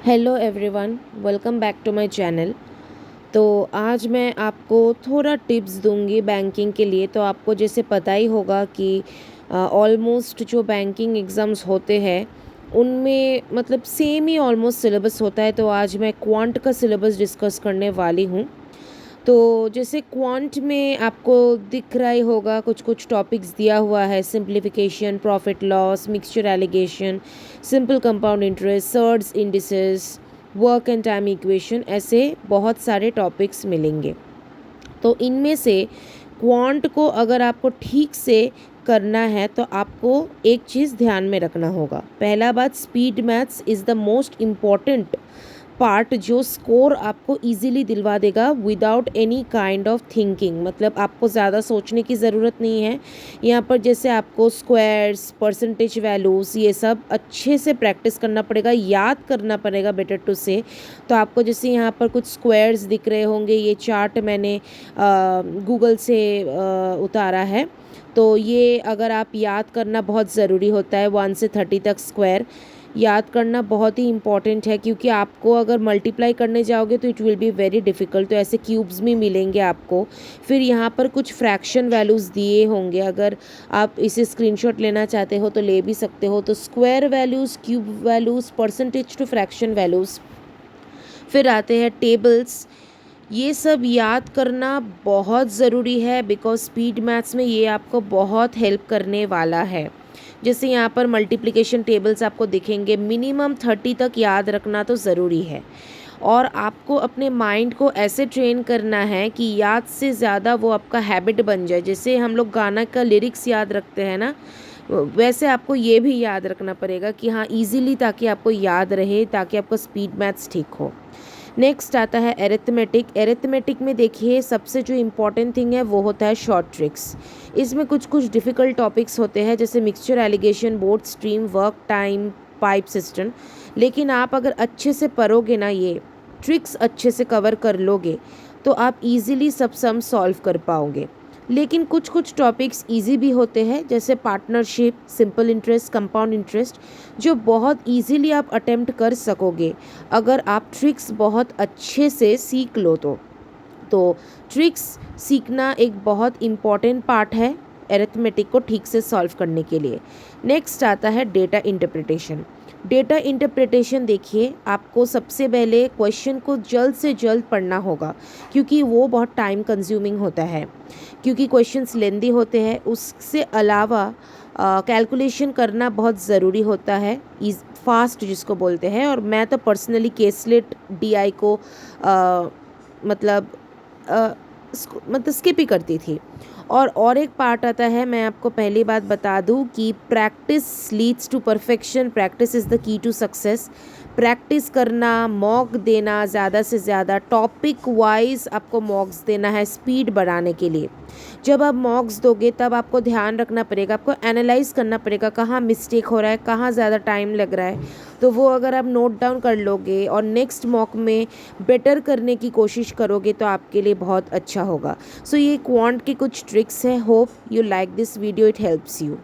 Hello everyone, welcome back to my channel. तो आज मैं आपको थोड़ा टिप्स दूंगी बैंकिंग के लिए। तो आपको जैसे पता ही होगा कि ऑलमोस्ट जो बैंकिंग एग्ज़ाम्स होते हैं उनमें मतलब सेम ही ऑलमोस्ट सिलेबस होता है। तो आज मैं क्वांट का सिलेबस डिस्कस करने वाली हूँ। तो जैसे क्वांट में आपको दिख रहा ही होगा, कुछ कुछ टॉपिक्स दिया हुआ है। Simplification, profit loss, mixture allegation, simple compound interest, surds indices, work and time equation, ऐसे बहुत सारे टॉपिक्स मिलेंगे। तो इनमें से क्वांट को अगर आपको ठीक से करना है तो आपको एक चीज़ ध्यान में रखना होगा। पहला बात, speed maths is the most important part जो स्कोर आपको इजीली दिलवा देगा without any kind of thinking. मतलब आपको ज़्यादा सोचने की ज़रूरत नहीं है। यहाँ पर जैसे आपको स्क्वायर्स, परसेंटेज वैल्यूज़, ये सब अच्छे से प्रैक्टिस करना पड़ेगा, याद करना पड़ेगा बेटर टू से। तो आपको जैसे यहाँ पर कुछ स्क्वायर्स दिख रहे होंगे, ये चार्ट मैंने गूगल से उतारा है। तो ये अगर आप याद करना बहुत ज़रूरी होता है, 1 से 30 तक स्क्वायर याद करना बहुत ही इंपॉर्टेंट है, क्योंकि आपको अगर मल्टीप्लाई करने जाओगे तो it will be very difficult. तो ऐसे क्यूब्स भी मिलेंगे आपको। फिर यहाँ पर कुछ फ्रैक्शन वैल्यूज़ दिए होंगे, अगर आप इसे स्क्रीनशॉट लेना चाहते हो तो ले भी सकते हो। तो square values, cube values, percentage to fraction values, फिर आते हैं टेबल्स। ये सब याद करना बहुत ज़रूरी है, बिकॉज स्पीड मैथ्स में ये आपको बहुत हेल्प करने वाला है। जैसे यहाँ पर मल्टीप्लिकेशन टेबल्स आपको दिखेंगे, मिनिमम 30 तक याद रखना तो ज़रूरी है। और आपको अपने माइंड को ऐसे ट्रेन करना है कि याद से ज़्यादा वो आपका हैबिट बन जाए। जैसे हम लोग गाना का लिरिक्स याद रखते हैं ना, वैसे आपको ये भी याद रखना पड़ेगा कि हाँ ईजिली, ताकि आपको याद रहे, ताकि आपका स्पीड मैथ्स ठीक हो। नेक्स्ट आता है एरिथमेटिक। एरिथमेटिक में देखिए सबसे जो इम्पॉर्टेंट थिंग है वो होता है शॉर्ट ट्रिक्स। इसमें कुछ कुछ डिफ़िकल्ट टॉपिक्स होते हैं, जैसे mixture allegation, board stream, work time, pipe system. लेकिन आप अगर अच्छे से पढ़ोगे ना, ये ट्रिक्स अच्छे से कवर कर लोगे, तो आप इजीली सब सम सॉल्व कर पाओगे। लेकिन कुछ कुछ टॉपिक्स इजी भी होते हैं, जैसे partnership, simple interest, compound interest, जो बहुत इजीली आप अटेम्प्ट कर सकोगे अगर आप ट्रिक्स बहुत अच्छे से सीख लो तो ट्रिक्स सीखना एक बहुत इम्पॉर्टेंट पार्ट है एरिथमेटिक को ठीक से सॉल्व करने के लिए। नेक्स्ट आता है डेटा इंटरप्रिटेशन। डेटा इंटरप्रिटेशन देखिए, आपको सबसे पहले क्वेश्चन को जल्द से जल्द पढ़ना होगा, क्योंकि वो बहुत टाइम कंज्यूमिंग होता है, क्योंकि क्वेश्चंस लेंदी होते हैं। उससे अलावा कैलकुलेशन करना बहुत ज़रूरी होता है, इज फास्ट जिसको बोलते हैं। और मैं तो पर्सनली केसलेट डीआई को मतलब स्किप ही करती थी। और एक पार्ट आता है, मैं आपको पहली बात बता दूं कि practice leads to perfection, practice is the key to success. Practice करना, मॉक देना, ज़्यादा से ज़्यादा टॉपिक वाइज आपको मॉक्स देना है स्पीड बढ़ाने के लिए। जब आप मॉक्स दोगे तब आपको ध्यान रखना पड़ेगा, आपको एनालाइज करना पड़ेगा कहाँ मिस्टेक हो रहा है, कहाँ ज़्यादा टाइम लग रहा है। तो वो अगर आप नोट डाउन कर लोगे और नेक्स्ट मॉक में बेटर करने की कोशिश करोगे तो आपके लिए बहुत अच्छा होगा। सो ये क्वांट के कुछ ट्रिक्स है। Hope you like this video, it helps you.